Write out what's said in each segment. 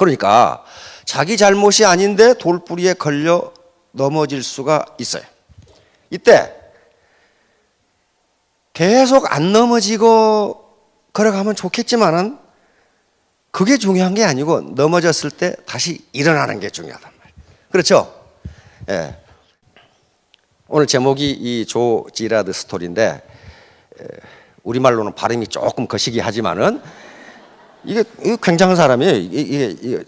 그러니까 자기 잘못이 아닌데 돌부리에 걸려 넘어질 수가 있어요. 이때 계속 안 넘어지고 걸어가면 좋겠지만은 그게 중요한 게 아니고 넘어졌을 때 다시 일어나는 게 중요하단 말이에요. 그렇죠? 예. 오늘 제목이 이 조 지라드 스토리인데 우리말로는 발음이 조금 거시기 하지만은 이게 굉장한 사람이에요.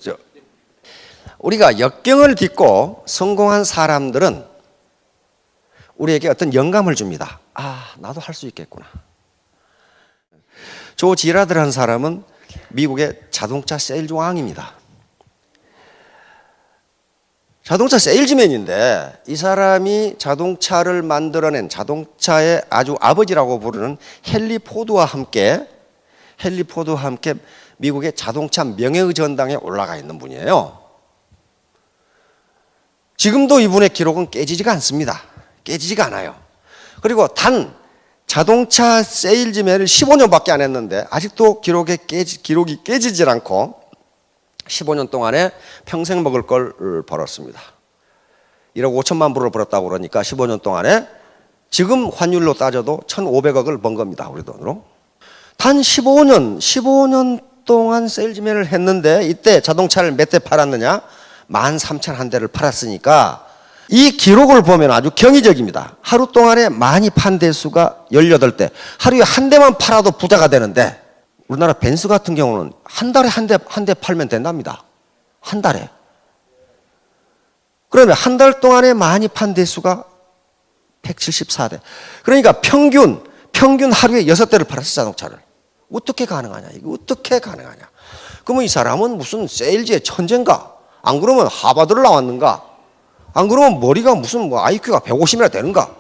우리가 역경을 딛고 성공한 사람들은 우리에게 어떤 영감을 줍니다. 아, 나도 할 수 있겠구나. 조 지라드라는 사람은 미국의 자동차 세일즈 왕입니다. 자동차 세일즈맨인데 이 사람이 자동차를 만들어낸 자동차의 아주 아버지라고 부르는 헨리 포드와 함께 미국의 자동차 명예의 전당에 올라가 있는 분이에요. 지금도 이분의 기록은 깨지지가 않습니다. 깨지지가 않아요. 그리고 단 자동차 세일즈맨을 15년밖에 안 했는데 아직도 기록이 깨지질 않고 15년 동안에 평생 먹을 걸 벌었습니다. 1억 5천만 불을 벌었다고 그러니까 15년 동안에 지금 환율로 따져도 1,500억을 번 겁니다. 우리 돈으로. 단 15년 동안 세일즈맨을 했는데 이때 자동차를 몇 대 팔았느냐? 13,001대를 팔았으니까 이 기록을 보면 아주 경이적입니다. 하루 동안에 많이 판 대수가 18대. 하루에 한 대만 팔아도 부자가 되는데 우리나라 벤츠 같은 경우는 한 달에 한 대 팔면 된답니다. 한 달에. 그러면 한 달 동안에 많이 판 대수가 174대. 그러니까 평균 하루에 6대를 팔았어, 자동차를. 어떻게 가능하냐? 이게 어떻게 가능하냐? 그러면 이 사람은 무슨 세일즈의 천재인가? 안 그러면 하버드를 나왔는가? 안 그러면 머리가 무슨 IQ가 150이나 되는가?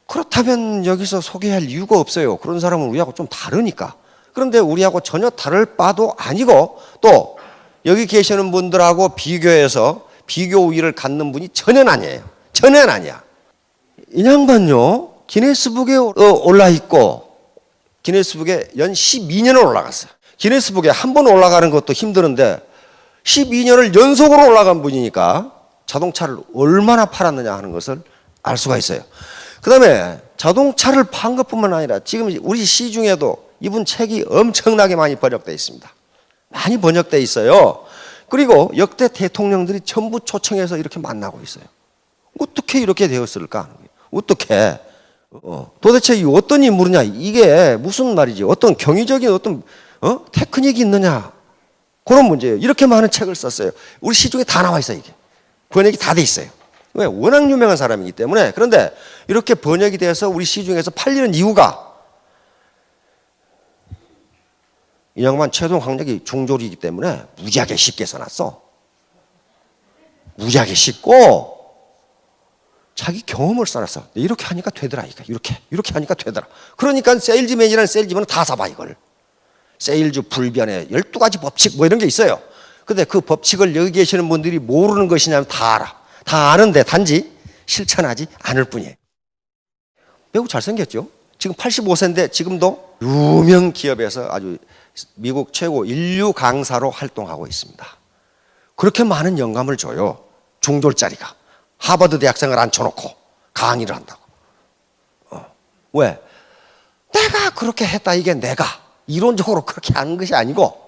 그렇다면 여기서 소개할 이유가 없어요. 그런 사람은 우리하고 좀 다르니까. 그런데 우리하고 전혀 다를 바도 아니고 또 여기 계시는 분들하고 비교해서 비교 우위를 갖는 분이 전혀 아니에요. 전혀 아니야. 이 양반요, 기네스북에 올라 있고 기네스북에 연 12년을 올라갔어요. 기네스북에 한 번 올라가는 것도 힘드는데 12년을 연속으로 올라간 분이니까 자동차를 얼마나 팔았느냐 하는 것을 알 수가 있어요. 그 다음에 자동차를 판 것뿐만 아니라 지금 우리 시중에도 이분 책이 엄청나게 많이 번역되어 있습니다. 많이 번역되어 있어요. 그리고 역대 대통령들이 전부 초청해서 이렇게 만나고 있어요. 어떻게 이렇게 되었을까? 어떻게? 도대체 이 어떤 인물이냐? 이게 무슨 말이지? 어떤 경위적인 어떤 테크닉이 있느냐? 그런 문제예요. 이렇게 많은 책을 썼어요. 우리 시중에 다 나와 있어요, 이게. 번역이 다 돼 있어요. 왜? 워낙 유명한 사람이기 때문에. 그런데 이렇게 번역이 돼서 우리 시중에서 팔리는 이유가 이 양반 최종 학력이 중졸이기 때문에 무지하게 쉽게 써놨어. 무지하게 쉽고 자기 경험을 써놨어. 이렇게 하니까 되더라. 이렇게 하니까 되더라. 그러니까 세일즈맨이라는 세일즈맨은 다 잡아 이걸. 세일즈 불변의 12가지 법칙 뭐 이런 게 있어요. 근데 그 법칙을 여기 계시는 분들이 모르는 것이냐면 다 알아. 다 아는데 단지 실천하지 않을 뿐이에요. 매우 잘생겼죠. 지금 85세인데 지금도 유명 기업에서 아주 미국 최고 인류 강사로 활동하고 있습니다. 그렇게 많은 영감을 줘요. 중졸짜리가. 하버드 대학생을 앉혀놓고 강의를 한다고. 왜? 내가 그렇게 했다. 이게 내가 이론적으로 그렇게 하는 것이 아니고.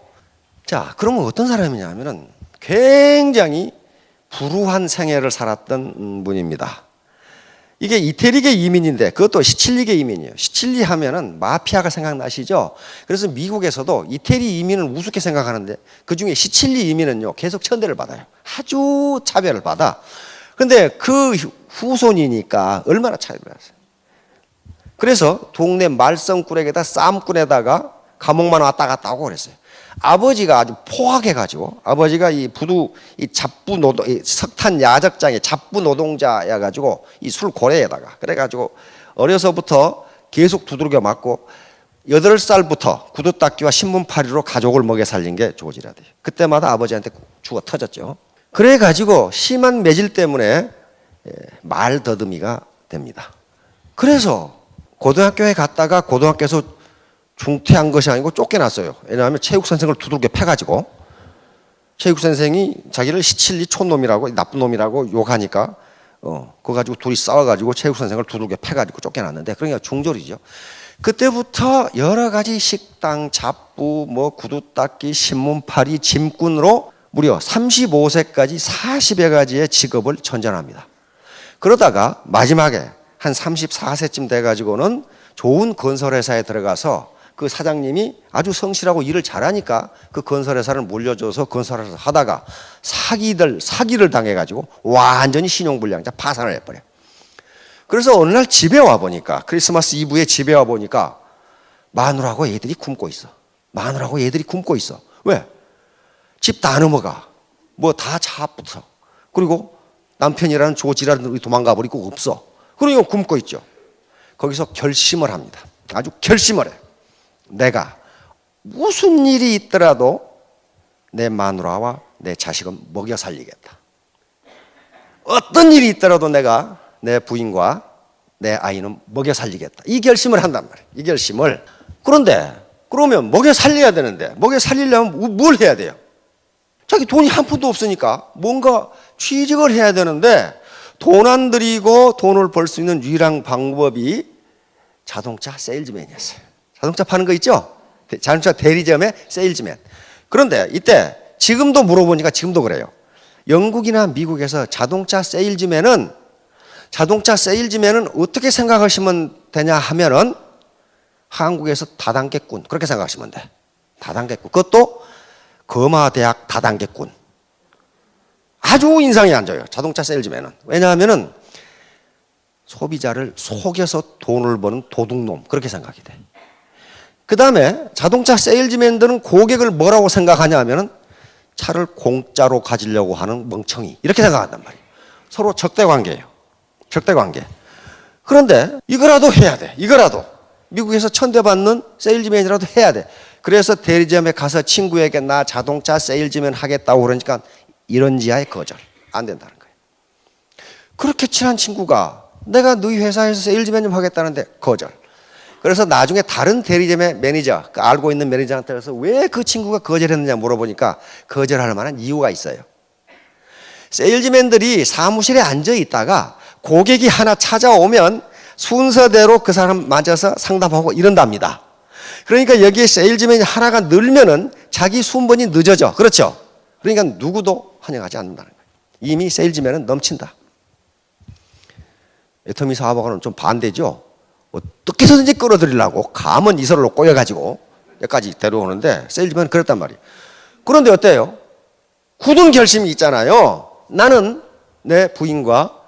자, 그러면 어떤 사람이냐면은 굉장히 불우한 생애를 살았던 분입니다. 이게 이태리계 이민인데 그것도 시칠리계 이민이에요. 시칠리 하면은 마피아가 생각나시죠? 그래서 미국에서도 이태리 이민을 우습게 생각하는데 그중에 시칠리 이민은요 계속 천대를 받아요. 아주 차별을 받아. 근데 그 후손이니까 얼마나 차별을 받았어요. 그래서 동네 말썽꾼에게다 쌈꾼에다가 감옥만 왔다 갔다 하고 그랬어요. 아버지가 아주 포악해가지고 아버지가 이 잡부 노동, 석탄 야적장의 잡부 노동자여가지고 이 술 고래에다가 그래가지고 어려서부터 계속 두들겨 맞고 8살부터 구두닦기와 신문팔이로 가족을 먹여 살린 게 조 지라드예요. 그때마다 아버지한테 죽어 터졌죠. 그래가지고 심한 매질 때문에 말더듬이가 됩니다. 그래서 고등학교에 갔다가 고등학교에서 중퇴한 것이 아니고 쫓겨났어요. 왜냐하면 체육 선생을 두들겨 패가지고 체육 선생이 자기를 시칠리 촌놈이라고 나쁜 놈이라고 욕하니까 그거 가지고 둘이 싸워가지고 체육 선생을 두들겨 패가지고 쫓겨났는데 그러니까 중졸이죠. 그때부터 여러 가지 식당, 잡부, 뭐 구두 닦기, 신문팔이, 짐꾼으로 무려 35세까지 40여 가지의 직업을 전전합니다. 그러다가 마지막에 한 34세쯤 돼가지고는 좋은 건설회사에 들어가서 그 사장님이 아주 성실하고 일을 잘하니까 그 건설회사를 물려줘서 건설회사 하다가 사기를 당해가지고 완전히 신용불량자 파산을 해버려. 그래서 어느 날 집에 와보니까 크리스마스 이브에 집에 와보니까 마누라하고 애들이 굶고 있어. 마누라하고 애들이 굶고 있어. 왜? 집 다 넘어가. 뭐 다 차붙어. 그리고 남편이라는 조지라는 도망가 버리고 없어. 그러니까 굶고 있죠. 거기서 결심을 합니다. 아주 결심을 해. 내가 무슨 일이 있더라도 내 마누라와 내 자식은 먹여 살리겠다. 어떤 일이 있더라도 내가 내 부인과 내 아이는 먹여 살리겠다. 이 결심을 한단 말이에요. 이 결심을. 그런데 그러면 먹여 살려야 되는데 먹여 살리려면 뭘 해야 돼요? 자기 돈이 한 푼도 없으니까 뭔가 취직을 해야 되는데 돈 안 들이고 돈을 벌 수 있는 유일한 방법이 자동차 세일즈맨이었어요. 자동차 파는 거 있죠? 자동차 대리점의 세일즈맨. 그런데 이때 지금도 물어보니까 지금도 그래요. 영국이나 미국에서 자동차 세일즈맨은 어떻게 생각하시면 되냐 하면은 한국에서 다단계꾼 그렇게 생각하시면 돼. 다단계꾼. 그것도 거마대학 다단계꾼. 아주 인상이 안 좋아요. 자동차 세일즈맨은. 왜냐하면은 소비자를 속여서 돈을 버는 도둑놈 그렇게 생각이 돼. 그 다음에 자동차 세일즈맨들은 고객을 뭐라고 생각하냐 하면은 차를 공짜로 가지려고 하는 멍청이 이렇게 생각한단 말이에요. 서로 적대관계예요. 적대관계. 그런데 이거라도 해야 돼. 이거라도 미국에서 천대받는 세일즈맨이라도 해야 돼. 그래서 대리점에 가서 친구에게 나 자동차 세일즈맨 하겠다고 그러니까 이런 지하에 거절. 안 된다는 거예요. 그렇게 친한 친구가 내가 너희 회사에서 세일즈맨 좀 하겠다는데 거절. 그래서 나중에 다른 대리점의 매니저, 알고 있는 매니저한테 가서 왜 그 친구가 거절했느냐 물어보니까 거절할 만한 이유가 있어요. 세일즈맨들이 사무실에 앉아 있다가 고객이 하나 찾아오면 순서대로 그 사람 맞아서 상담하고 이런답니다. 그러니까 여기에 세일즈맨이 하나가 늘면은 자기 순번이 늦어져. 그렇죠? 그러니까 누구도 환영하지 않는다는 거예요. 이미 세일즈맨은 넘친다. 애터미 사업하고는 좀 반대죠. 어떻게 해서든지 끌어들이려고 감은 이설로 꼬여가지고 여기까지 데려오는데 세일즈맨은 그랬단 말이에요. 그런데 어때요? 굳은 결심이 있잖아요. 나는 내 부인과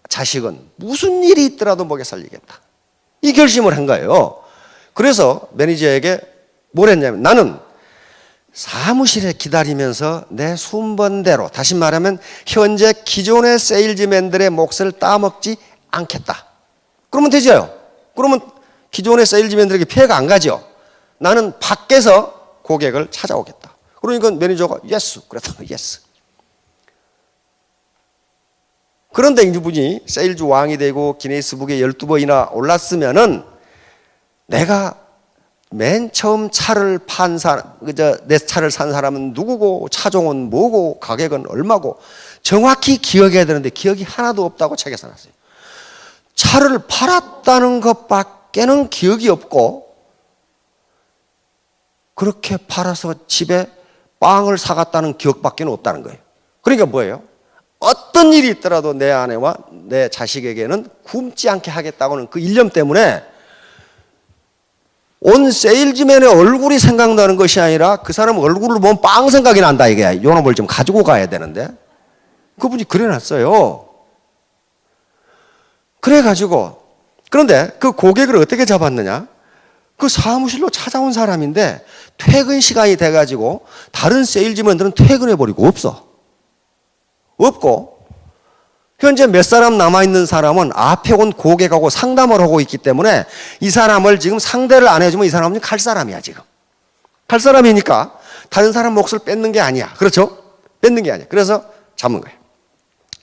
자식은 무슨 일이 있더라도 먹여 살리겠다. 이 결심을 한 거예요. 그래서 매니저에게 뭘 했냐면 나는 사무실에 기다리면서 내 순번대로 다시 말하면 현재 기존의 세일즈맨들의 몫을 따먹지 않겠다. 그러면 되죠. 그러면 기존의 세일즈맨들에게 피해가 안 가죠. 나는 밖에서 고객을 찾아오겠다. 그러니까 매니저가 예스. 그랬더니 예스. 그런데 이분이 세일즈 왕이 되고 기네스북에 12번이나 올랐으면은 내가 맨 처음 차를 판 사람, 내 차를 산 사람은 누구고, 차종은 뭐고, 가격은 얼마고, 정확히 기억해야 되는데 기억이 하나도 없다고 책에 써놨어요. 차를 팔았다는 것밖에는 기억이 없고, 그렇게 팔아서 집에 빵을 사갔다는 기억밖에는 없다는 거예요. 그러니까 뭐예요? 어떤 일이 있더라도 내 아내와 내 자식에게는 굶지 않게 하겠다고는 그 일념 때문에 온 세일즈맨의 얼굴이 생각나는 것이 아니라 그 사람 얼굴을 보면 빵 생각이 난다 이게. 요놈을 좀 가지고 가야 되는데 그분이 그래놨어요. 그래가지고 그런데 그 고객을 어떻게 잡았느냐? 그 사무실로 찾아온 사람인데 퇴근 시간이 돼가지고 다른 세일즈맨들은 퇴근해버리고 없고 현재 몇 사람 남아있는 사람은 앞에 온 고객하고 상담을 하고 있기 때문에 이 사람을 지금 상대를 안 해주면 이 사람은 갈 사람이야 지금. 갈 사람이니까 다른 사람 몫을 뺏는 게 아니야. 그렇죠? 뺏는 게 아니야. 그래서 잡은 거예요.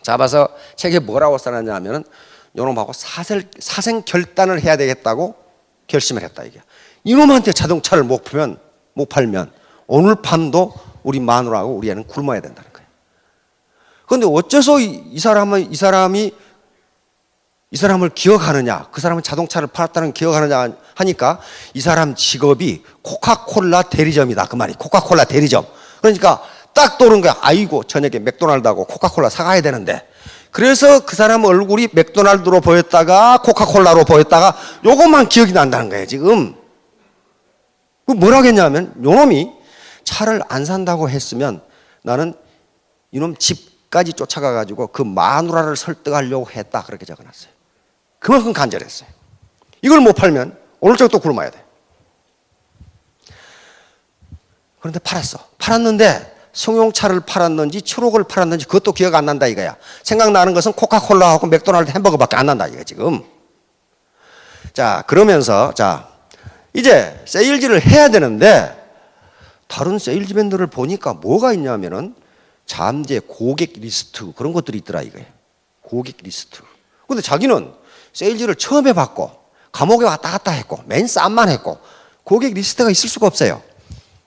잡아서 책에 뭐라고 써놨냐 하면은 요놈하고 사생 결단을 해야 되겠다고 결심을 했다 이게. 이놈한테 자동차를 못 팔면 오늘 밤도 우리 마누라하고 우리 애는 굶어야 된다는 거예요. 그런데 어째서 이 사람을 기억하느냐, 그 사람은 자동차를 팔았다는 기억하느냐 하니까 이 사람 직업이 코카콜라 대리점이다. 그 말이 코카콜라 대리점. 그러니까 딱 떠오른 거야. 아이고 저녁에 맥도날드하고 코카콜라 사가야 되는데. 그래서 그 사람 얼굴이 맥도날드로 보였다가 코카콜라로 보였다가 요것만 기억이 난다는 거예요 지금. 뭐라고 했냐면 요놈이 차를 안 산다고 했으면 나는 이놈 집까지 쫓아가 가지고 그 마누라를 설득하려고 했다 그렇게 적어놨어요. 그만큼 간절했어요. 이걸 못 팔면 오늘 저녁 또 굶어야 돼. 그런데 팔았는데 승용차를 팔았는지 트럭을 팔았는지 그것도 기억 안 난다 이거야. 생각나는 것은 코카콜라하고 맥도날드 햄버거밖에 안 난다 이거 지금. 자, 그러면서 자 이제 세일즈를 해야 되는데 다른 세일즈맨들을 보니까 뭐가 있냐면은 잠재 고객 리스트 그런 것들이 있더라 이거예요. 고객 리스트. 근데 자기는 세일즈를 처음 해봤고 감옥에 왔다 갔다 했고 맨 쌈만 했고 고객 리스트가 있을 수가 없어요.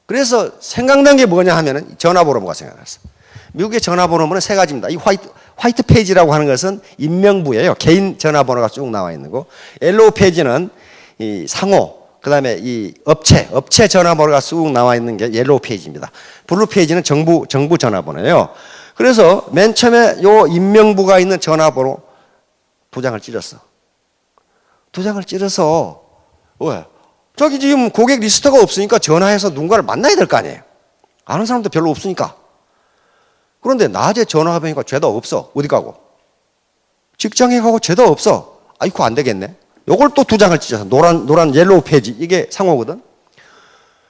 그래서 생각난 게 뭐냐 하면은 전화번호가 생각났어. 미국의 전화번호는 세 가지입니다. 이 화이트 페이지라고 하는 것은 인명부예요. 개인 전화번호가 쭉 나와 있는 거. 옐로우 페이지는 이 상호, 그 다음에 이 업체 전화번호가 쭉 나와 있는 게 옐로우 페이지입니다. 블루 페이지는 정부 전화번호예요. 그래서 맨 처음에 요 인명부가 있는 전화번호 두 장을 찢었어. 왜? 저기 지금 고객 리스트가 없으니까 전화해서 누군가를 만나야 될 거 아니에요. 아는 사람도 별로 없으니까. 그런데 낮에 전화해 보니까 죄도 없어. 어디 가고? 직장에 가고 죄도 없어. 아이고 안 되겠네. 요걸 또 두 장을 찢어서 노란 옐로우 페이지 이게 상호거든.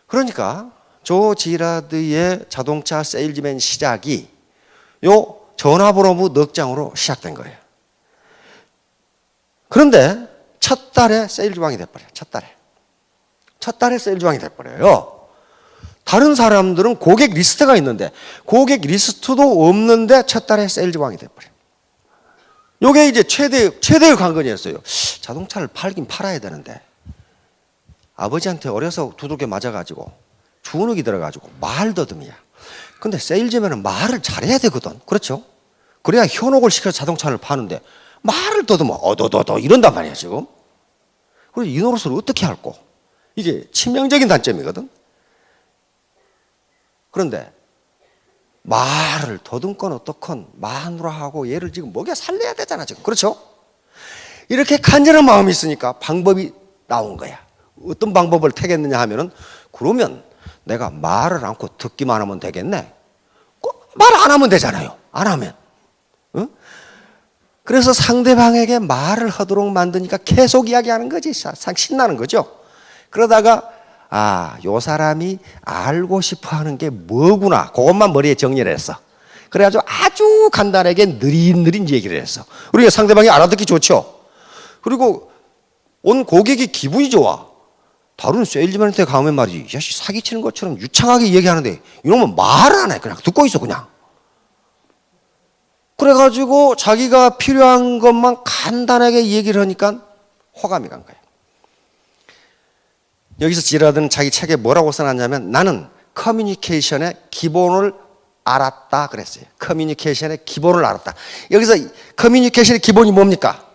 그러니까 조 지라드의 자동차 세일즈맨 시작이 요 전화번호부 넉 장으로 시작된 거예요. 그런데 첫 달에 세일즈왕이 돼버려요. 첫 달에 세일즈왕이 돼버려요. 다른 사람들은 고객 리스트가 있는데 고객 리스트도 없는데 첫 달에 세일즈왕이 돼버려요. 요게 이제 최대의 관건이었어요. 자동차를 팔긴 팔아야 되는데 아버지한테 어려서 두들겨 맞아가지고 주눅이 들어가지고 말 더듬이야. 근데 세일즈맨은 말을 잘해야 되거든. 그렇죠? 그래야 현혹을 시켜서 자동차를 파는데 말을 더듬어 어도도도 이런단 말이야 지금. 그래서 이 노릇을 어떻게 할꼬? 이게 치명적인 단점이거든. 그런데 말을 더듬건 어떻건 마누라하고 얘를 지금 먹여 살려야 되잖아 지금. 그렇죠? 이렇게 간절한 마음이 있으니까 방법이 나온 거야. 어떤 방법을 택했느냐 하면은 그러면 내가 말을 않고 듣기만 하면 되겠네. 말 안 하면 되잖아요. 안 하면. 응? 그래서 상대방에게 말을 하도록 만드니까 계속 이야기하는 거지. 신나는 거죠. 그러다가 요 사람이 알고 싶어 하는 게 뭐구나. 그것만 머리에 정리를 했어. 그래가지고 아주 간단하게 느릿느릿 얘기를 했어. 우리가 상대방이 알아듣기 좋죠. 그리고 온 고객이 기분이 좋아. 다른 세일즈맨한테 가면 말이지. 이 자식 사기치는 것처럼 유창하게 얘기하는데 이놈은 말을 안 해. 그냥 듣고 있어 그냥. 그래가지고 자기가 필요한 것만 간단하게 얘기를 하니까 호감이 간 거예요. 여기서 지라드는 자기 책에 뭐라고 써놨냐면 나는 커뮤니케이션의 기본을 알았다 그랬어요. 커뮤니케이션의 기본을 알았다. 여기서 커뮤니케이션의 기본이 뭡니까?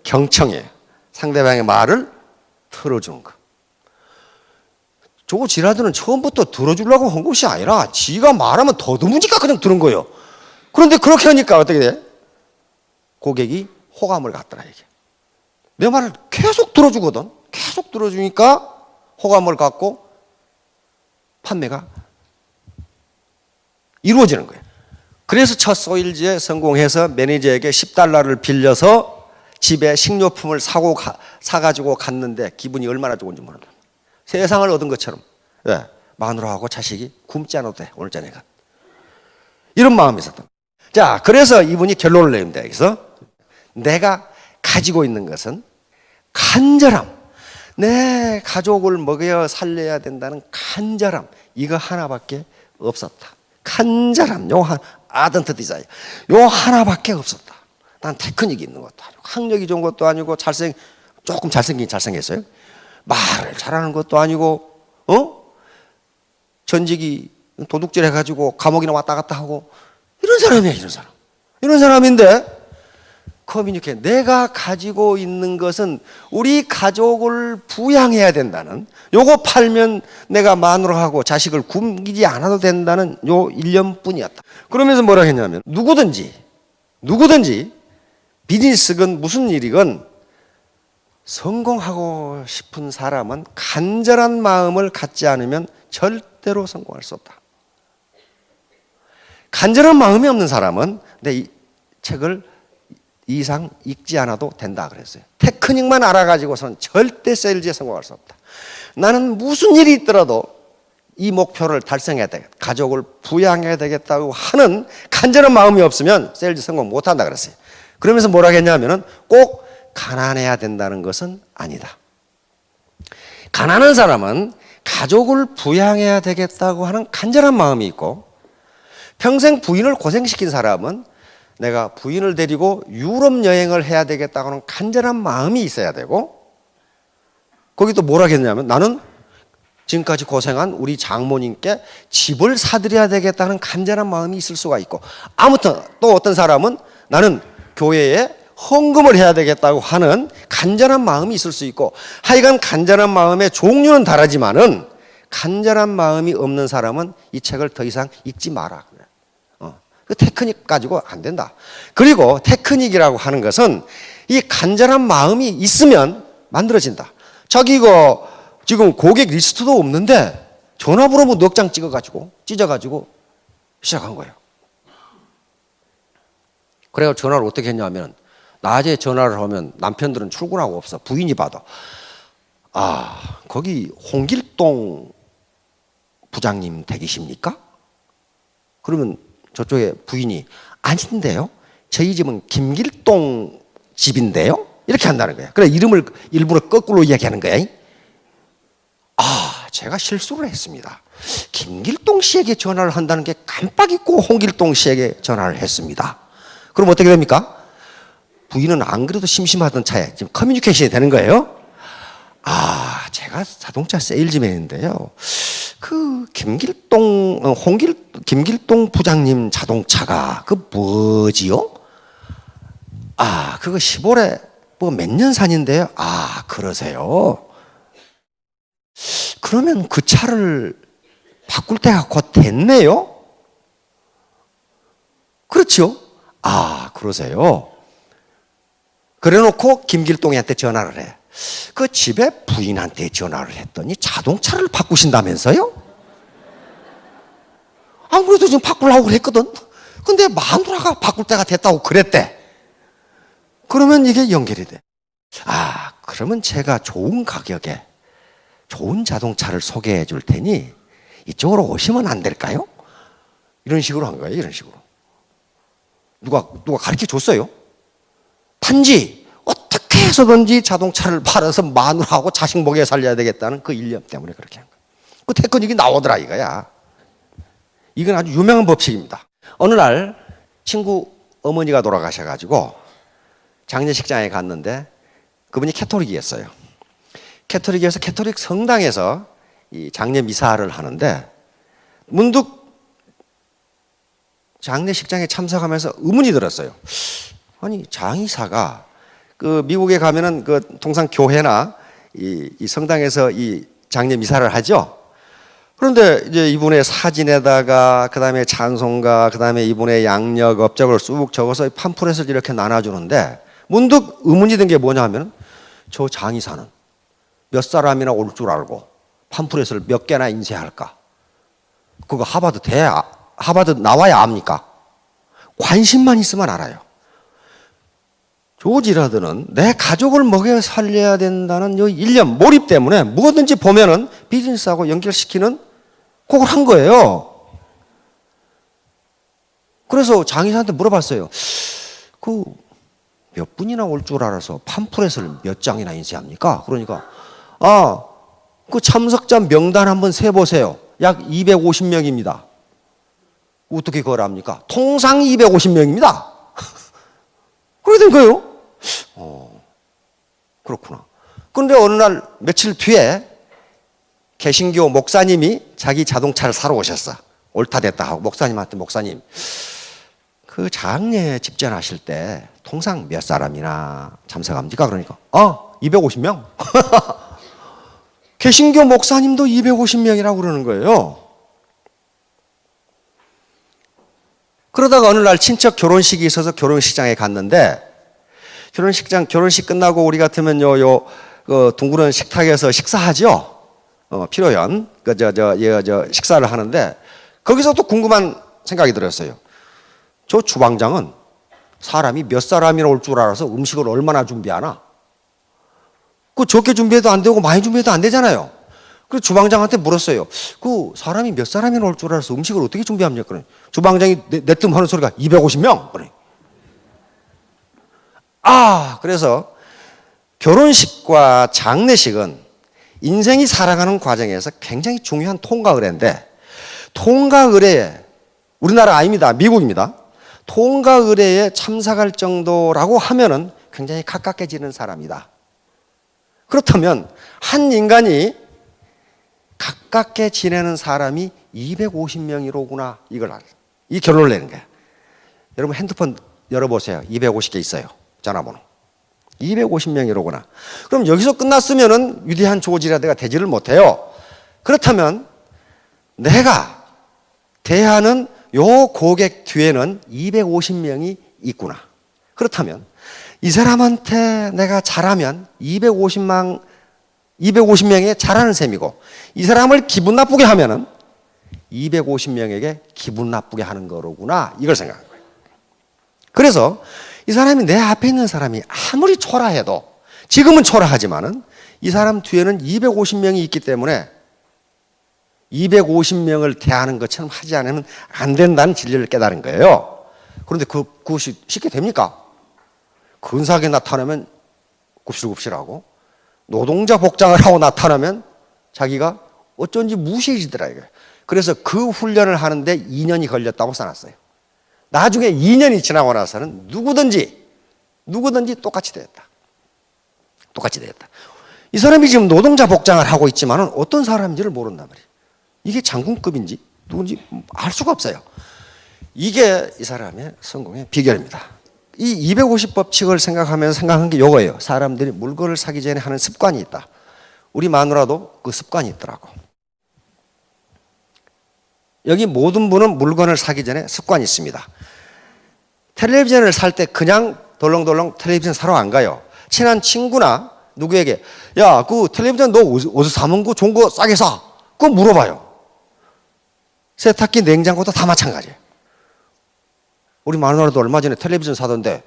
경청이에요. 상대방의 말을 들어주는 거. 조 지라드는 처음부터 들어주려고 한 것이 아니라 지가 말하면 더듬으니까 그냥 들은 거예요. 그런데 그렇게 하니까 어떻게 돼? 고객이 호감을 갖더라 이게. 내 말을 계속 들어주거든. 계속 들어주니까 호감을 갖고 판매가 이루어지는 거예요. 그래서 첫 소일즈에 성공해서 매니저에게 $10를 빌려서 집에 식료품을 사가지고 갔는데 기분이 얼마나 좋은지 모른다. 세상을 얻은 것처럼. 네, 마누라하고 자식이 굶지 않아도 돼 오늘 저녁은. 이런 마음이 있었던 거예요. 자, 그래서 이분이 결론을 내립니다. 여기서 내가 가지고 있는 것은 간절함, 내 가족을 먹여 살려야 된다는 간절함, 이거 하나밖에 없었다. 간절함, 아던트 디자이어, 요 하나밖에 없었다. 난 테크닉이 있는 것도 아니고 학력이 좋은 것도 아니고 조금 잘생겼어요. 말을 잘하는 것도 아니고 전직이 도둑질 해가지고 감옥이나 왔다 갔다 하고 이런 사람이야, 이런 사람. 이런 사람인데 커뮤니케 내가 가지고 있는 것은 우리 가족을 부양해야 된다는, 요거 팔면 내가 마누라하고 자식을 굶기지 않아도 된다는 요 일념뿐이었다. 그러면서 뭐라 했냐면 누구든지 비즈니스건 무슨 일이건 성공하고 싶은 사람은 간절한 마음을 갖지 않으면 절대로 성공할 수 없다. 간절한 마음이 없는 사람은 내 이 책을 이상 읽지 않아도 된다 그랬어요. 테크닉만 알아가지고서는 절대 세일즈에 성공할 수 없다. 나는 무슨 일이 있더라도 이 목표를 달성해야 되겠다, 가족을 부양해야 되겠다고 하는 간절한 마음이 없으면 세일즈 성공 못한다 그랬어요. 그러면서 뭐라 했냐면은 꼭 가난해야 된다는 것은 아니다. 가난한 사람은 가족을 부양해야 되겠다고 하는 간절한 마음이 있고, 평생 부인을 고생시킨 사람은 내가 부인을 데리고 유럽 여행을 해야 되겠다고 하는 간절한 마음이 있어야 되고, 거기 또 뭐라 했냐면 나는 지금까지 고생한 우리 장모님께 집을 사드려야 되겠다는 간절한 마음이 있을 수가 있고, 아무튼 또 어떤 사람은 나는 교회에 헌금을 해야 되겠다고 하는 간절한 마음이 있을 수 있고, 하여간 간절한 마음의 종류는 다르지만은 간절한 마음이 없는 사람은 이 책을 더 이상 읽지 마라. 그 테크닉 가지고 안 된다. 그리고 테크닉이라고 하는 것은 이 간절한 마음이 있으면 만들어진다. 자기가 지금 고객 리스트도 없는데 전화번호 뭐 넉 장 찢어가지고 시작한 거예요. 그래서 전화를 어떻게 했냐면, 낮에 전화를 하면 남편들은 출근하고 없어. 부인이 받아. 아, 거기 홍길동 부장님 댁이십니까? 그러면 저쪽에 부인이 아닌데요, 저희 집은 김길동 집인데요, 이렇게 한다는 거야. 그래 이름을 일부러 거꾸로 이야기하는 거야. 아, 제가 실수를 했습니다. 김길동 씨에게 전화를 한다는 게 깜빡 잊고 홍길동 씨에게 전화를 했습니다. 그럼 어떻게 됩니까? 부인은 안 그래도 심심하던 차에 지금 커뮤니케이션이 되는 거예요. 아, 제가 자동차 세일즈맨인데요, 그 김길동 부장님 자동차가 그 뭐지요? 아, 그거 10월에 뭐 몇 년 산인데요. 아, 그러세요? 그러면 그 차를 바꿀 때가 곧 됐네요? 그렇죠? 아, 그러세요? 그래 놓고 김길동이한테 전화를 해. 그 집에 부인한테 전화를 했더니 자동차를 바꾸신다면서요? 안 그래도 지금 바꾸려고 그랬거든. 근데 마누라가 바꿀 때가 됐다고 그랬대. 그러면 이게 연결이 돼. 아, 그러면 제가 좋은 가격에 좋은 자동차를 소개해 줄 테니 이쪽으로 오시면 안 될까요? 이런 식으로 한 거예요. 이런 식으로. 누가 가르쳐 줬어요? 단지 어떻게 해서든지 자동차를 팔아서 마누라하고 자식 먹여 살려야 되겠다는 그 일념 때문에 그렇게 한 거예요. 그 테크닉이 나오더라 이거야. 이건 아주 유명한 법칙입니다. 어느 날 친구 어머니가 돌아가셔가지고 장례식장에 갔는데 그분이 캐토릭이었어요. 캐토릭이어서 캐토릭 성당에서 이 장례 미사를 하는데 문득 장례식장에 참석하면서 의문이 들었어요. 아니, 장의사가 그 미국에 가면은 그 통상 교회나 이 성당에서 이 장례 미사를 하죠. 그런데 이제 이분의 사진에다가 그다음에 찬송가, 그다음에 이분의 양력 업적을 쑥 적어서 팜플렛을 이렇게 나눠주는데 문득 의문이 든 게 뭐냐면, 저 장의사는 몇 사람이나 올 줄 알고 팜플렛을 몇 개나 인쇄할까? 그거 하버드 나와야 압니까? 관심만 있으면 알아요. 조지 라드는 내 가족을 먹여 살려야 된다는 이 일념, 몰입 때문에 뭐든지 보면은 비즈니스하고 연결시키는 그걸 한 거예요. 그래서 장의사한테 물어봤어요. 그 몇 분이나 올 줄 알아서 팜플렛을 몇 장이나 인쇄합니까? 그러니까 그 참석자 명단 한번 세보세요. 약 250명입니다. 어떻게 그걸 압니까? 통상 250명입니다. 그렇게 된 거예요. 그렇구나. 그런데 어느 날 며칠 뒤에 개신교 목사님이 자기 자동차를 사러 오셨어. 옳다 됐다 하고 목사님한테 목사님 그 장례 집전하실 때 통상 몇 사람이나 참석합니까? 그러니까 250명. 개신교 목사님도 250명이라고 그러는 거예요. 그러다가 어느 날 친척 결혼식이 있어서 결혼식장에 갔는데 결혼식 끝나고 우리 같으면 둥그런 식탁에서 식사하죠. 피로연 식사를 하는데 거기서 또 궁금한 생각이 들었어요. 저 주방장은 사람이 몇 사람이나 올 줄 알아서 음식을 얼마나 준비하나? 그 적게 준비해도 안 되고 많이 준비해도 안 되잖아요. 그래서 주방장한테 물었어요. 그 사람이 몇 사람이나 올 줄 알아서 음식을 어떻게 준비합니까? 그래. 주방장이 내뜸 하는 소리가 250명. 그래. 그래서 결혼식과 장례식은 인생이 살아가는 과정에서 굉장히 중요한 통과 의례인데 통과 의례에 우리나라 아닙니다. 미국입니다. 통과 의례에 참석할 정도라고 하면은 굉장히 가깝게지는 사람이다. 그렇다면 한 인간이 가깝게 지내는 사람이 250명이로구나 이 결론을 내는 거야. 여러분 핸드폰 열어보세요. 250개 있어요. 전화번호. 250명이로구나. 그럼 여기서 끝났으면은 위대한 조지라드가 되지를 못해요. 그렇다면 내가 대하는 요 고객 뒤에는 250명이 있구나. 그렇다면 이 사람한테 내가 잘하면 250명에 잘하는 셈이고 이 사람을 기분 나쁘게 하면은 250명에게 기분 나쁘게 하는 거로구나. 이걸 생각한 거예요. 그래서 이 사람이 내 앞에 있는 사람이 아무리 초라해도 지금은 초라하지만은 이 사람 뒤에는 250명이 있기 때문에 250명을 대하는 것처럼 하지 않으면 안 된다는 진리를 깨달은 거예요. 그런데 그것이 쉽게 됩니까? 근사하게 나타나면 굽실굽실하고 노동자 복장을 하고 나타나면 자기가 어쩐지 무시해지더라 이거예요. 그래서 그 훈련을 하는데 2년이 걸렸다고 써놨어요. 나중에 2년이 지나고 나서는 누구든지 똑같이 되었다. 똑같이 되었다. 이 사람이 지금 노동자 복장을 하고 있지만 어떤 사람인지를 모른단 말이에요. 이게 장군급인지 누군지 알 수가 없어요. 이게 이 사람의 성공의 비결입니다. 이 250법칙을 생각하면서 생각한 게 이거예요. 사람들이 물건을 사기 전에 하는 습관이 있다. 우리 마누라도 그 습관이 있더라고. 여기 모든 분은 물건을 사기 전에 습관이 있습니다. 텔레비전을 살 때 그냥 덜렁덜렁 텔레비전 사러 안 가요. 친한 친구나 누구에게 야, 그 텔레비전 너 어디서 사면 그 좋은 거 싸게 사. 그거 물어봐요. 세탁기, 냉장고도 다 마찬가지예요. 우리 마누라도 얼마 전에 텔레비전 사던데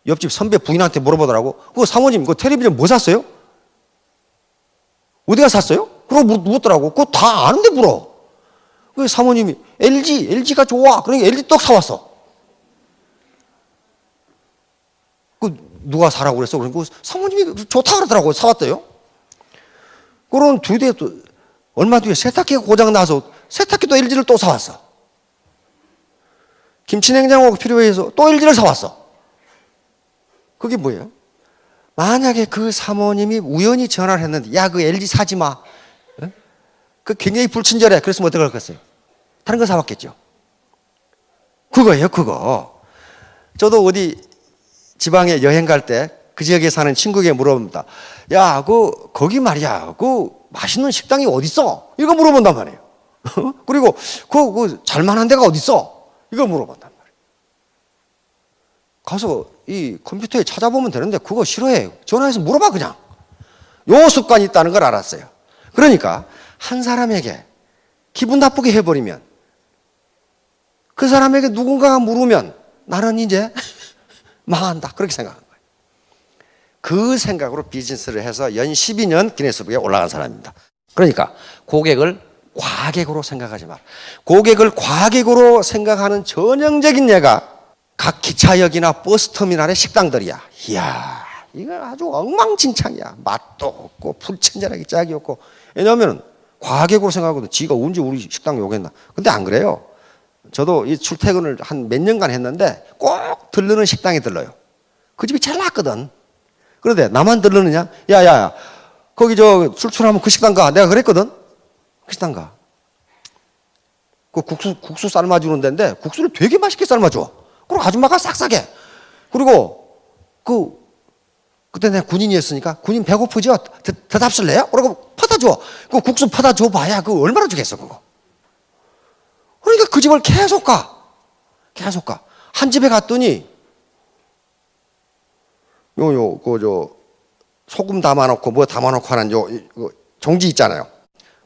옆집 선배 부인한테 물어보더라고. 그 사모님 그 텔레비전 뭐 샀어요? 어디가 샀어요? 그러고 묻더라고. 그거 다 아는데 물어. 그 사모님이 LG가 좋아. 그러니까 LG 떡 사왔어. 그 누가 사라고 그랬어? 그러니까 사모님이 좋다 그러더라고. 사왔대요. 그런 뒤에 또 얼마 뒤에 세탁기가 고장 나서 세탁기도 LG를 또 사왔어. 김치냉장고가 필요해서 또 LG를 사왔어. 그게 뭐예요? 만약에 그 사모님이 우연히 전화를 했는데 야, 그 LG 사지 마. 그 굉장히 불친절해. 그랬으면 어떻게 할겠어요? 다른 거 사왔겠죠. 그거예요, 그거. 저도 어디 지방에 여행 갈 때 그 지역에 사는 친구에게 물어봅니다. 야, 거기 말이야. 그 맛있는 식당이 어딨어? 이거 물어본단 말이에요. 그리고 그 잘만한 데가 어딨어? 이거 물어본단 말이에요. 가서 이 컴퓨터에 찾아보면 되는데 그거 싫어해요. 전화해서 물어봐 그냥. 요 습관이 있다는 걸 알았어요. 그러니까 한 사람에게 기분 나쁘게 해버리면 그 사람에게 누군가가 물으면 나는 이제 망한다. 그렇게 생각한 거예요. 그 생각으로 비즈니스를 해서 연 12년 기네스북에 올라간 사람입니다. 그러니까 고객을 과객으로 생각하지 마라. 고객을 과객으로 생각하는 전형적인 예가 각 기차역이나 버스터미널의 식당들이야. 이야, 이거 아주 엉망진창이야. 맛도 없고 불친절하게 짝이 없고. 왜냐하면 과객으로 생각하거든. 지가 언제 우리 식당 욕했나. 근데 안 그래요. 저도 이 출퇴근을 한 몇 년간 했는데 꼭 들르는 식당에 들러요. 그 집이 제일 낫거든. 그런데 나만 들르느냐? 야야야, 거기 저 출출하면 그 식당 가. 내가 그랬거든. 그 식당 가. 그 국수 삶아주는 데인데 국수를 되게 맛있게 삶아줘. 그리고 아줌마가 싹싹해. 그리고 그때 내가 군인이었으니까 군인 배고프죠? 대답실래요? 그러고 퍼다 줘. 그 국수 퍼다 줘봐야 그 얼마나 주겠어 그거. 그러니까 그 집을 계속 가. 한 집에 갔더니 소금 담아놓고 뭐 담아놓고 하는 종지 있잖아요.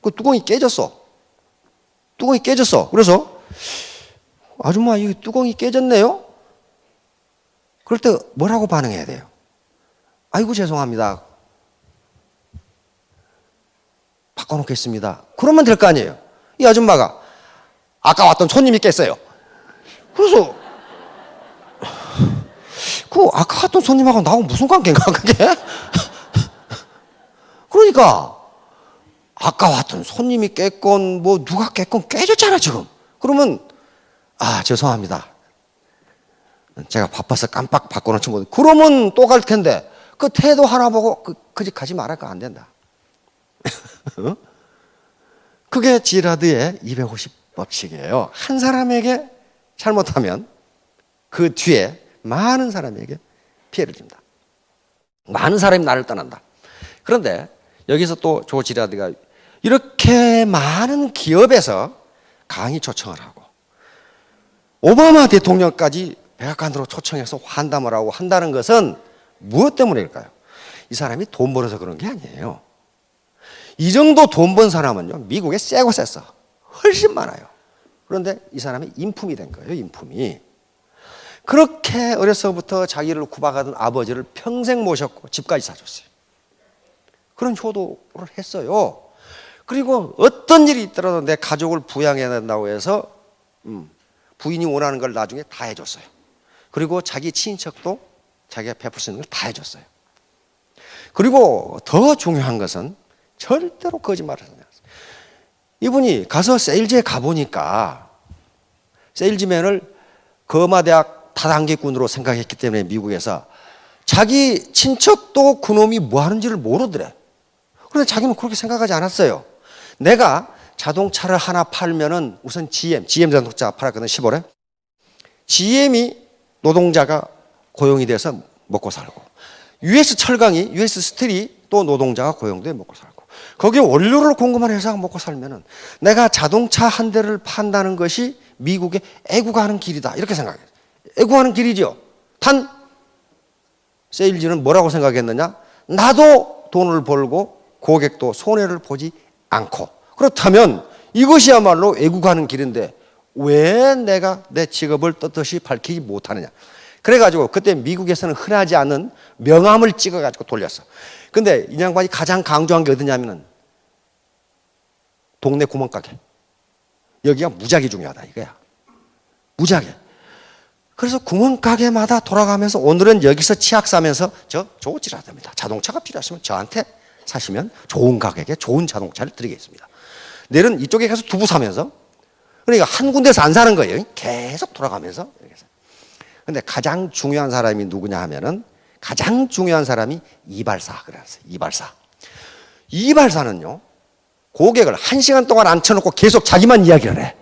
그 뚜껑이 깨졌어. 그래서 아줌마 이 뚜껑이 깨졌네요. 그럴 때 뭐라고 반응해야 돼요? 아이고 죄송합니다. 바꿔놓겠습니다. 그러면 될 거 아니에요. 이 아줌마가 아까 왔던 손님이 깼어요. 그래서 그 아까 왔던 손님하고 나하고 무슨 관계인가 그게? 그러니까 아까 왔던 손님이 깼건 뭐 누가 깼건 깨졌잖아 지금. 그러면 죄송합니다. 제가 바빠서 깜빡 바꿔놓지 못. 그러면 또 갈 텐데 그 태도 하나 보고 그 집 가지 말할까 안 된다. 그게 지라드의 250법칙이에요. 한 사람에게 잘못하면 그 뒤에 많은 사람에게 피해를 줍니다. 많은 사람이 나를 떠난다. 그런데 여기서 또 조 지라드가 이렇게 많은 기업에서 강의 초청을 하고 오바마 대통령까지 백악관으로 초청해서 환담을 하고 한다는 것은 무엇 때문일까요? 이 사람이 돈 벌어서 그런 게 아니에요. 이 정도 돈 번 사람은요, 미국에 세고 셌어. 훨씬 많아요. 그런데 이 사람이 인품이 된 거예요, 인품이. 그렇게 어려서부터 자기를 구박하던 아버지를 평생 모셨고 집까지 사줬어요. 그런 효도를 했어요. 그리고 어떤 일이 있더라도 내 가족을 부양해야 된다고 해서 부인이 원하는 걸 나중에 다 해줬어요. 그리고 자기 친인척도 자기가 베풀 수 있는 걸 다 해줬어요. 그리고 더 중요한 것은 절대로 거짓말을 하지 않았어요. 이분이 가서 세일즈에 가보니까 세일즈맨을 거마대학 다단계꾼으로 생각했기 때문에 미국에서 자기 친척도 그놈이 뭐 하는지를 모르더래. 그런데 자기는 그렇게 생각하지 않았어요. 내가 자동차를 하나 팔면은 우선 GM 자동차 팔았거든 10월에. GM이 노동자가 고용이 돼서 먹고 살고, US 철강이, US 스틸이 또 노동자가 고용돼 먹고 살고, 거기에 원료를 공급하는 회사가 먹고 살면은 내가 자동차 한 대를 판다는 것이 미국의 애국하는 길이다 이렇게 생각해요. 애국하는 길이죠. 단 세일즈는 뭐라고 생각했느냐? 나도 돈을 벌고 고객도 손해를 보지 않고, 그렇다면 이것이야말로 애국하는 길인데 왜 내가 내 직업을 떳떳이 밝히지 못하느냐. 그래가지고 그때 미국에서는 흔하지 않은 명함을 찍어가지고 돌렸어. 근데 이 양반이 가장 강조한 게 어디냐면은 동네 구멍가게. 여기가 무지하게 중요하다 이거야. 무지하게. 그래서 구멍가게마다 돌아가면서 오늘은 여기서 치약 사면서 저 지라드입니다. 자동차가 필요하시면 저한테 사시면 좋은 가격에 좋은 자동차를 드리겠습니다. 내일은 이쪽에 가서 두부 사면서, 그러니까 한 군데서 안 사는 거예요. 계속 돌아가면서. 근데 가장 중요한 사람이 누구냐 하면은 가장 중요한 사람이 이발사 그랬어요. 이발사는요, 고객을 1시간 동안 앉혀놓고 계속 자기만 이야기를 해.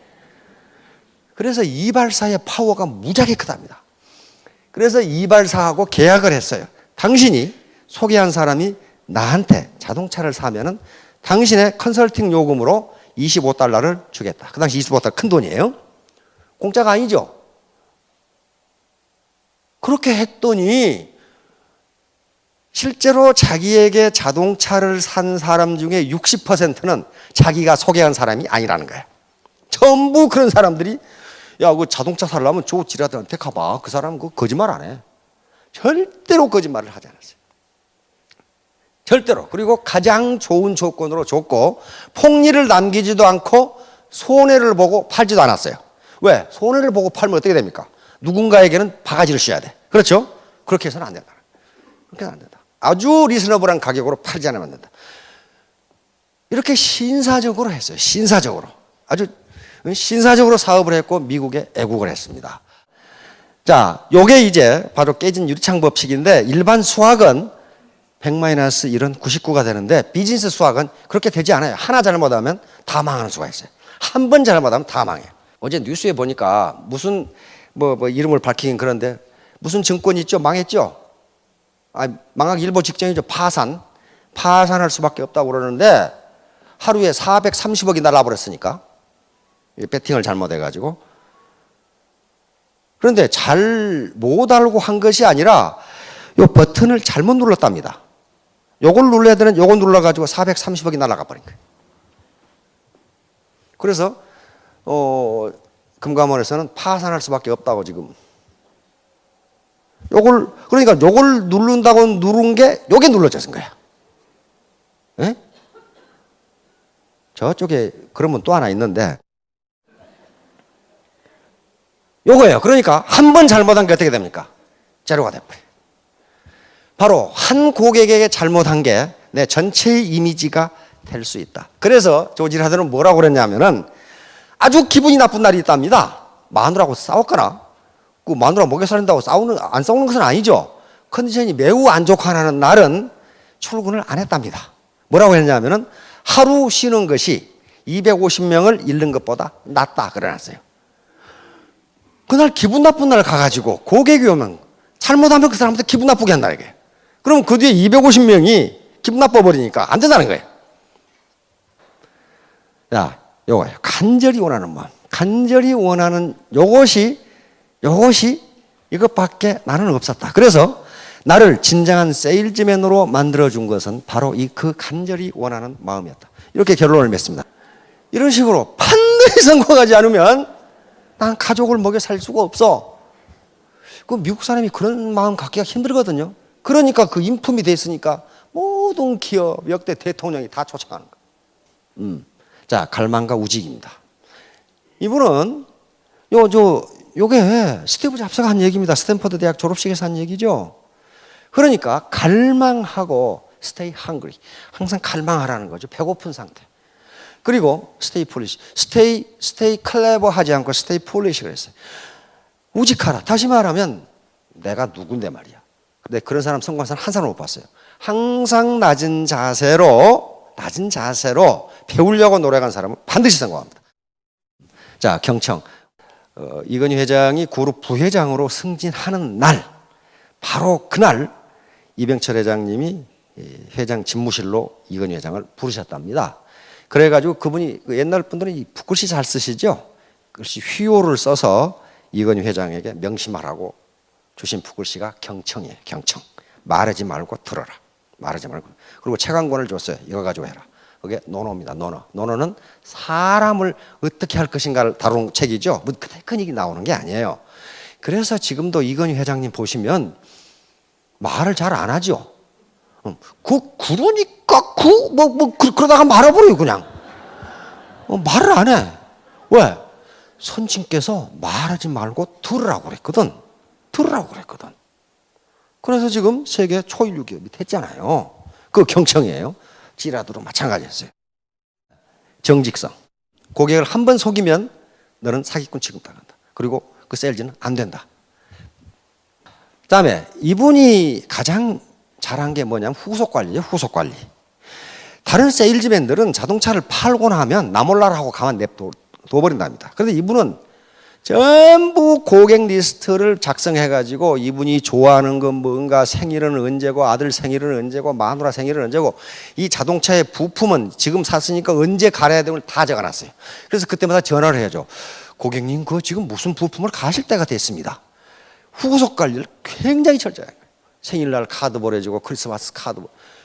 그래서 이발사의 파워가 무지하게 크답니다. 그래서 이발사하고 계약을 했어요. 당신이 소개한 사람이 나한테 자동차를 사면은 당신의 컨설팅 요금으로 $25를 주겠다. 그 당시 $25 큰 돈이에요. 공짜가 아니죠. 그렇게 했더니 실제로 자기에게 자동차를 산 사람 중에 60%는 자기가 소개한 사람이 아니라는 거예요. 전부 그런 사람들이 야, 그 자동차 살려면 조 지라드한테 가봐. 그 사람은 그 거짓말 안 해. 절대로 거짓말을 하지 않았어요. 절대로. 그리고 가장 좋은 조건으로 줬고 폭리를 남기지도 않고 손해를 보고 팔지도 않았어요. 왜? 손해를 보고 팔면 어떻게 됩니까? 누군가에게는 바가지를 씌워야 돼. 그렇죠? 그렇게 해서는 안 된다. 그렇게 해서는 안 된다. 아주 리스너블한 가격으로 팔지 않으면 안 된다. 이렇게 신사적으로 했어요. 신사적으로. 아주 신사적으로 사업을 했고 미국에 애국을 했습니다. 자, 요게 이제 바로 깨진 유리창 법칙인데 일반 수학은 100-1은 99가 되는데 비즈니스 수학은 그렇게 되지 않아요. 하나 잘못하면 다 망하는 수가 있어요. 한 번 잘못하면 다 망해요. 어제 뉴스에 보니까 무슨 뭐 이름을 밝히긴 그런데 무슨 증권이 있죠? 망했죠? 망하기 일보 직전이죠. 파산할 수밖에 없다고 그러는데 하루에 430억이 날라버렸으니까 배팅을 잘못해가지고. 그런데 잘 못 알고 한 것이 아니라 요 버튼을 잘못 눌렀답니다. 요걸 눌러야 되는 요걸 눌러가지고 430억이 날아가 버린 거예요. 그래서 금감원에서는 파산할 수밖에 없다고 지금. 그러니까 요걸 누른다고 누른 게 요게 눌러져진 거야. 예? 저쪽에 그러면 또 하나 있는데 요거예요. 그러니까 한 번 잘못한 게 어떻게 됩니까? 제로가 돼버려요. 바로 한 고객에게 잘못한 게 내 전체의 이미지가 될 수 있다. 그래서 조지 하드는 뭐라고 그랬냐면은 아주 기분이 나쁜 날이 있답니다. 마누라하고 싸웠거나 그 마누라 먹여 살린다고 안 싸우는 것은 아니죠. 컨디션이 매우 안 좋고 하는 날은 출근을 안 했답니다. 뭐라고 했냐면은 하루 쉬는 것이 250명을 잃는 것보다 낫다 그래놨어요. 그날 기분 나쁜 날 가가지고 고객이 오면 잘못하면 그 사람한테 기분 나쁘게 한다 이게. 그럼 그 뒤에 250명이 기분 나빠버리니까 안 된다는 거예요. 야, 요거예요. 간절히 원하는 마음. 간절히 원하는 요것이 이것밖에 나는 없었다. 그래서 나를 진정한 세일즈맨으로 만들어준 것은 바로 그 간절히 원하는 마음이었다. 이렇게 결론을 맺습니다. 이런 식으로 반드시 성공하지 않으면 난 가족을 먹여 살 수가 없어. 그 미국 사람이 그런 마음 갖기가 힘들거든요. 그러니까 그 인품이 돼 있으니까 모든 기업, 역대 대통령이 다 쫓아가는 거예요. 자, 갈망과 우직입니다. 이분은 요게 스티브 잡스가 한 얘기입니다. 스탠퍼드 대학 졸업식에서 한 얘기죠. 그러니까 갈망하고 stay hungry. 항상 갈망하라는 거죠. 배고픈 상태. 그리고 stay foolish. stay clever 하지 않고 stay foolish 그랬어요. 우직하라. 다시 말하면 내가 누군데 말이야. 근데 그런 사람 성공한 사람 한 사람 못 봤어요. 항상 낮은 자세로 배우려고 노력한 사람은 반드시 성공합니다. 자, 경청. 이건희 회장이 그룹 부회장으로 승진하는 날, 바로 그날 이병철 회장님이 회장 집무실로 이건희 회장을 부르셨답니다. 그래가지고 그분이 옛날 분들은 붓글씨 잘 쓰시죠? 글씨 휘호를 써서 이건희 회장에게 명심하라고 주신 붓글씨가 경청이에요. 경청. 말하지 말고 들어라. 말하지 말고. 그리고 책 한 권을 줬어요. 이거 가지고 해라. 그게 논어입니다. 논어. 논어는 사람을 어떻게 할 것인가를 다룬 책이죠. 뭐 테크닉이 나오는 게 아니에요. 그래서 지금도 이건희 회장님 보시면 말을 잘 안 하죠. 그러니까 그러다가 말아버려요 그냥. 말을 안 해. 왜? 선친께서 말하지 말고 들으라고 그랬거든. 그래서 지금 세계 초일류 기업이 됐잖아요. 그 경청이에요. 지라도로 마찬가지였어요. 정직성. 고객을 한 번 속이면 너는 사기꾼 취급당한다. 그리고 그 세일즈는 안 된다. 그다음에 이분이 가장 잘한 게 뭐냐면 후속 관리죠. 후속 관리. 다른 세일즈맨들은 자동차를 팔고 나면 나 몰라라 하고 가만 냅둬버린답니다. 그런데 이분은 전부 고객 리스트를 작성해가지고 이분이 좋아하는 건 뭔가, 생일은 언제고, 아들 생일은 언제고, 마누라 생일은 언제고, 이 자동차의 부품은 지금 샀으니까 언제 갈아야 되는 걸 다 적어놨어요. 그래서 그때마다 전화를 해야죠. 고객님, 그 지금 무슨 부품을 가실 때가 됐습니다. 후속 관리를 굉장히 철저하게 해요. 생일날 카드 보내주고 크리스마스 카드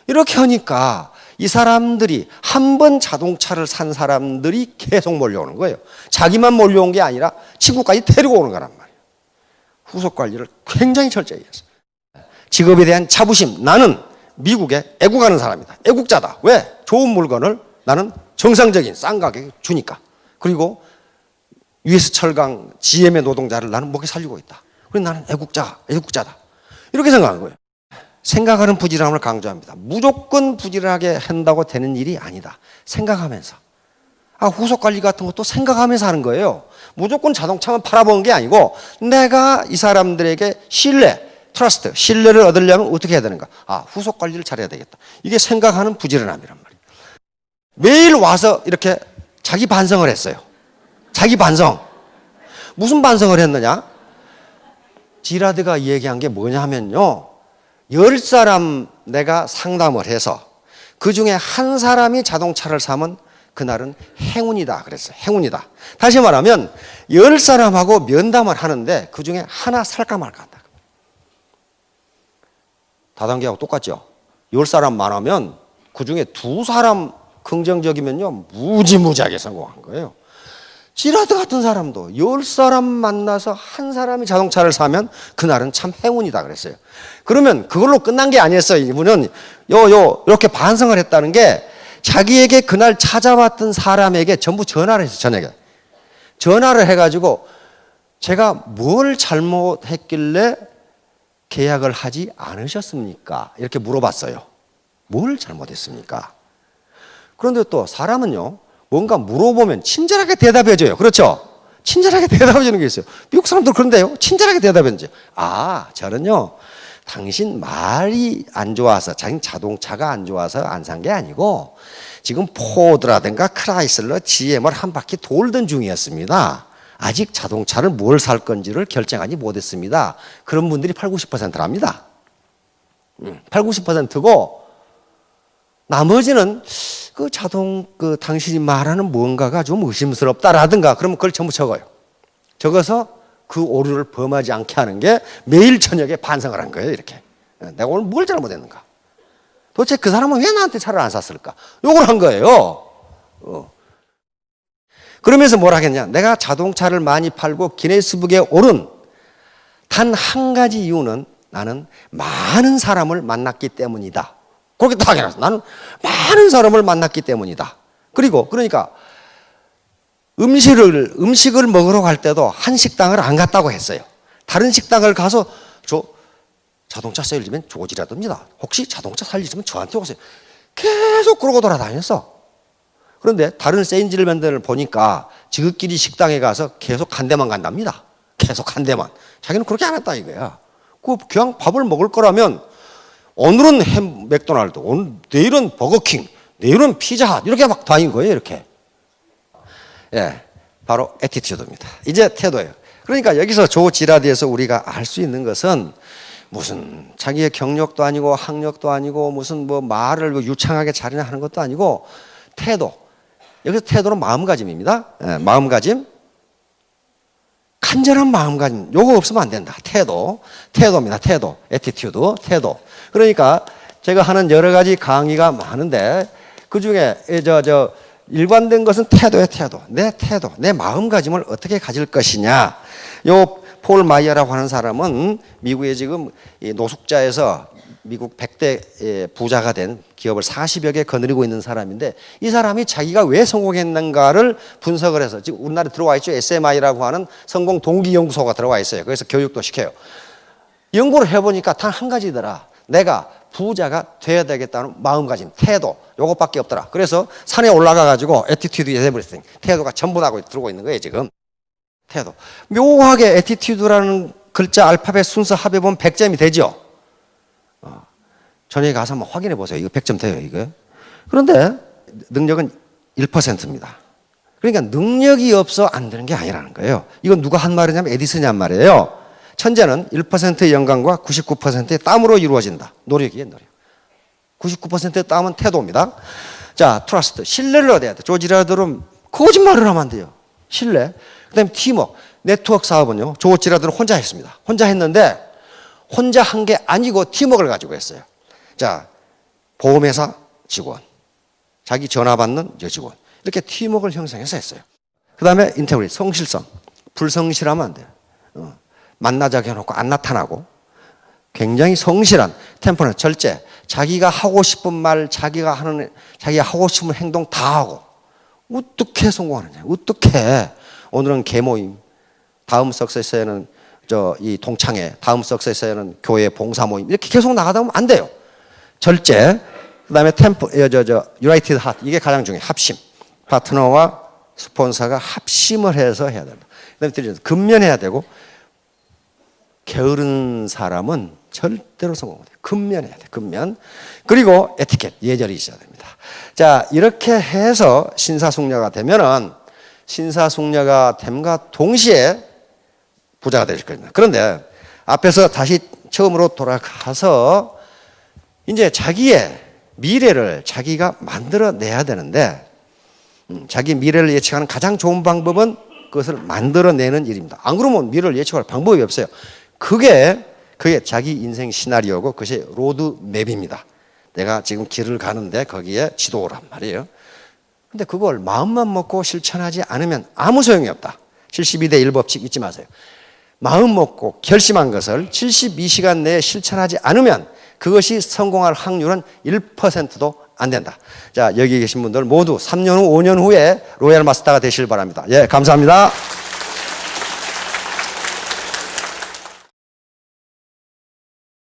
이렇게 하니까 이 사람들이 한 번 자동차를 산 사람들이 계속 몰려오는 거예요. 자기만 몰려온 게 아니라 친구까지 데리고 오는 거란 말이에요. 후속 관리를 굉장히 철저히 했어요. 직업에 대한 자부심. 나는 미국에 애국하는 사람이다. 애국자다. 왜? 좋은 물건을 나는 정상적인 싼 가격에 주니까. 그리고 US 철강 GM의 노동자를 나는 먹여 살리고 있다. 그래서 나는 애국자다. 이렇게 생각하는 거예요. 생각하는 부지런함을 강조합니다. 무조건 부지런하게 한다고 되는 일이 아니다. 생각하면서. 후속 관리 같은 것도 생각하면서 하는 거예요. 무조건 자동차만 팔아보는 게 아니고 내가 이 사람들에게 트러스트, 신뢰를 얻으려면 어떻게 해야 되는가? 후속 관리를 잘해야 되겠다. 이게 생각하는 부지런함이란 말이에요. 매일 와서 이렇게 자기 반성을 했어요. 자기 반성. 무슨 반성을 했느냐? 지라드가 얘기한 게 뭐냐면요. 10사람 내가 상담을 해서 그 중에 한 사람이 자동차를 사면 그날은 행운이다 그랬어요. 행운이다. 다시 말하면 10사람하고 면담을 하는데 그 중에 하나 살까 말까 한다. 다단계하고 똑같죠. 10사람 많으면 그 중에 2사람 긍정적이면요 무지무지하게 성공한 거예요. 지라드 같은 사람도 10사람 만나서 한 사람이 자동차를 사면 그날은 참 행운이다 그랬어요. 그러면 그걸로 끝난 게 아니었어요. 이분은 이렇게 반성을 했다는 게 자기에게 그날 찾아왔던 사람에게 전부 전화를 했어요. 저녁에 전화를 해가지고 제가 뭘 잘못했길래 계약을 하지 않으셨습니까? 이렇게 물어봤어요. 뭘 잘못했습니까? 그런데 또 사람은요 뭔가 물어보면 친절하게 대답해줘요. 그렇죠? 친절하게 대답해주는 게 있어요. 미국 사람들 그런데요. 친절하게 대답해주죠. 아, 저는요. 당신 말이 안 좋아서, 자기 자동차가 안 좋아서 안 산 게 아니고 지금 포드라든가 크라이슬러, GM을 한 바퀴 돌던 중이었습니다. 아직 자동차를 뭘 살 건지를 결정하지 못했습니다. 그런 분들이 80, 90%랍니다. 80, 90%고 나머지는 당신이 말하는 뭔가가 좀 의심스럽다라든가 그러면 그걸 전부 적어요. 적어서 그 오류를 범하지 않게 하는 게 매일 저녁에 반성을 한 거예요. 이렇게. 내가 오늘 뭘 잘못했는가? 도대체 그 사람은 왜 나한테 차를 안 샀을까? 요걸 한 거예요. 그러면서 뭘 하겠냐? 내가 자동차를 많이 팔고 기네스북에 오른 단 한 가지 이유는 나는 많은 사람을 만났기 때문이다. 그렇게 딱 해놨어. 나는 많은 사람을 만났기 때문이다. 그러니까 음식을 먹으러 갈 때도 한 식당을 안 갔다고 했어요. 다른 식당을 가서 자동차 세일즈면 조지라드입니다. 혹시 자동차 살리시면 저한테 오세요. 계속 그러고 돌아다녔어. 그런데 다른 세일즈맨들을 보니까 지극끼리 식당에 가서 계속 한 대만 간답니다. 계속 한 대만. 자기는 그렇게 안 했다 이거야. 그냥 밥을 먹을 거라면 오늘은 맥도날드, 내일은 버거킹, 내일은 피자핫 이렇게 막 다닌 거예요. 이렇게. 예, 바로 애티튜드입니다. 이제 태도예요. 그러니까 여기서 조 지라드에서 우리가 알 수 있는 것은 무슨 자기의 경력도 아니고 학력도 아니고 무슨 뭐 말을 유창하게 잘하냐 하는 것도 아니고 태도. 여기서 태도는 마음가짐입니다. 예, 마음가짐. 간절한 마음가짐. 요거 없으면 안 된다. 태도입니다. 태도. 애티튜드, 태도. 그러니까 제가 하는 여러 가지 강의가 많은데 그 중에 일관된 것은 태도예요. 태도. 내 태도, 내 마음가짐을 어떻게 가질 것이냐. 요 폴 마이어라고 하는 사람은 미국에 지금 노숙자에서 미국 100대 부자가 된 기업을 40여 개 거느리고 있는 사람인데 이 사람이 자기가 왜 성공했는가를 분석을 해서 지금 우리나라에 들어와 있죠. SMI라고 하는 성공 동기 연구소가 들어와 있어요. 그래서 교육도 시켜요. 연구를 해보니까 단 한 가지더라. 내가 부자가 돼야 되겠다는 마음가짐, 태도, 요것밖에 없더라. 그래서 산에 올라가가지고 attitude is everything. 태도가 전부 다 들어오고 있는 거예요, 지금. 태도. 묘하게 attitude라는 글자 알파벳 순서 합해보면 100점이 되죠? 저녁에 가서 한번 확인해 보세요. 이거 100점 돼요, 이거. 그런데 능력은 1%입니다. 그러니까 능력이 없어 안 되는 게 아니라는 거예요. 이건 누가 한 말이냐면 에디슨이 한 말이에요. 천재는 1%의 영광과 99%의 땀으로 이루어진다. 노력이에요, 노력. 99%의 땀은 태도입니다. 자, 트러스트. 신뢰를 얻어야 돼. 조 지라드는 거짓말을 하면 안 돼요. 신뢰. 그 다음에 팀워크. 네트워크 사업은요. 조 지라드는 혼자 했습니다. 혼자 했는데 혼자 한 게 아니고 팀워크를 가지고 했어요. 자, 보험회사 직원. 자기 전화 받는 여직원. 이렇게 팀워크를 형성해서 했어요. 그 다음에 인테그리티. 성실성. 불성실하면 안 돼요. 만나자고 해놓고 안 나타나고 굉장히 성실한 템퍼는 절제. 자기가 하고 싶은 말, 자기가 하고 싶은 행동 다 하고 어떻게 성공하느냐? 어떻게 오늘은 개모임, 다음 석세스에는 이 동창회, 다음 석세스에는 교회 봉사 모임 이렇게 계속 나가다 보면 안 돼요. 절제. 그다음에 유나이티드 하트 이게 가장 중요해요. 합심. 파트너와 스폰서가 합심을 해서 해야 된다. 그다음에 근면해야 되고. 게으른 사람은 절대로 성공 못해요. 근면해야 돼, 근면. 그리고 에티켓, 예절이 있어야 됩니다. 자, 이렇게 해서 신사숙녀가 되면은 신사숙녀가 됨과 동시에 부자가 되실 겁니다. 그런데 앞에서 다시 처음으로 돌아가서 이제 자기의 미래를 자기가 만들어내야 되는데 자기 미래를 예측하는 가장 좋은 방법은 그것을 만들어내는 일입니다. 안 그러면 미래를 예측할 방법이 없어요. 그게 자기 인생 시나리오고 그것이 로드맵입니다. 내가 지금 길을 가는데 거기에 지도란 말이에요. 근데 그걸 마음만 먹고 실천하지 않으면 아무 소용이 없다. 72대 1 법칙 잊지 마세요. 마음 먹고 결심한 것을 72시간 내에 실천하지 않으면 그것이 성공할 확률은 1%도 안 된다. 자, 여기 계신 분들 모두 3년 후, 5년 후에 로얄 마스터가 되시길 바랍니다. 예, 감사합니다.